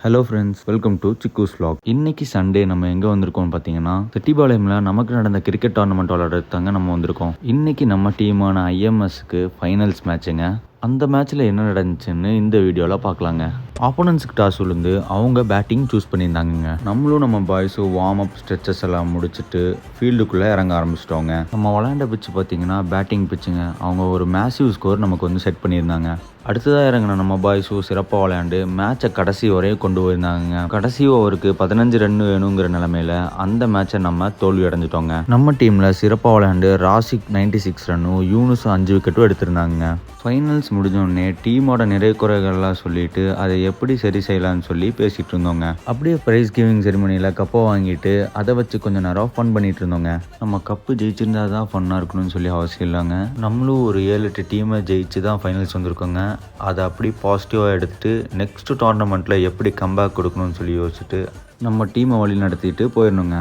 Hello friends, welcome to சிக்கூஸ் vlog. இன்னைக்கு Sunday நம்ம எங்கே வந்திருக்கோம் பார்த்தீங்கன்னா, செட்டிபாளையமில் நமக்கு நடந்த கிரிக்கெட் டோர்னமெண்ட் விளையாடுறதுக்காங்க நம்ம வந்திருக்கோம். இன்னைக்கு நம்ம டீமான ஐஎம்எஸ்க்கு ஃபைனல்ஸ் மேட்சுங்க. அந்த மேட்ச்சில் என்ன நடந்துச்சுன்னு இந்த வீடியோவில் பார்க்கலாங்க. ஆப்போனன்ஸுக்கு டாஸ் விழுந்து அவங்க பேட்டிங் சூஸ் பண்ணியிருந்தாங்க. நம்மளும் நம்ம பாய்ஸும் வார்ம் அப் ஸ்ட்ரெச்சஸ் எல்லாம் முடிச்சுட்டு ஃபீல்டுக்குள்ளே இறங்க ஆரம்பிச்சிட்டோங்க. நம்ம விளையாண்ட பிச்சு பார்த்தீங்கன்னா பேட்டிங் பிச்சுங்க. அவங்க ஒரு மேசிவ் ஸ்கோர் நமக்கு வந்து செட் பண்ணியிருந்தாங்க. அடுத்ததாக இறங்கின நம்ம பாய்ஸும் சிறப்பாக விளையாண்டு மேட்சை கடைசி வரையும் கொண்டு போயிருந்தாங்க. கடைசி ஓவருக்கு 15 ரன் வேணுங்கிற நிலமையில அந்த மேட்சை நம்ம தோல்வி அடைஞ்சிட்டோங்க. நம்ம டீமில் சிறப்பாக விளையாண்டு ராசிக் 96 ரன்னும் யூனுஸும் 5 விக்கெட்டும் எடுத்திருந்தாங்க. ஃபைனல்ஸ் முடிஞ்சோடனே டீமோட நிறை குறைகள்லாம் சொல்லிட்டு அதை எப்படி சரி செய்யலாம்னு சொல்லி பேசிகிட்டு இருந்தோங்க. அப்படியே ப்ரைஸ் கிவிங் செரிமனியில் கப்பை வாங்கிட்டு அதை வச்சு கொஞ்சம் நேரம் ஃபன் பண்ணிட்டு இருந்தோங்க. நம்ம கப்பு ஜெயிச்சிருந்தா தான் ஃபன்னாக இருக்கணும்னு சொல்லி அவசியம் இல்லைங்க. நம்மளும் ஒரு 7-8 டீமை ஜெயிச்சு தான் ஃபைனல்ஸ் வந்திருக்கோங்க. அதை அப்படி பாசிட்டிவாக எடுத்துகிட்டு நெக்ஸ்ட் டோர்னமெண்ட்டில் எப்படி கம்பேக் கொடுக்கணும்னு சொல்லி யோசிச்சுட்டு நம்ம டீமை வழி நடத்திட்டு போயிடணுங்க.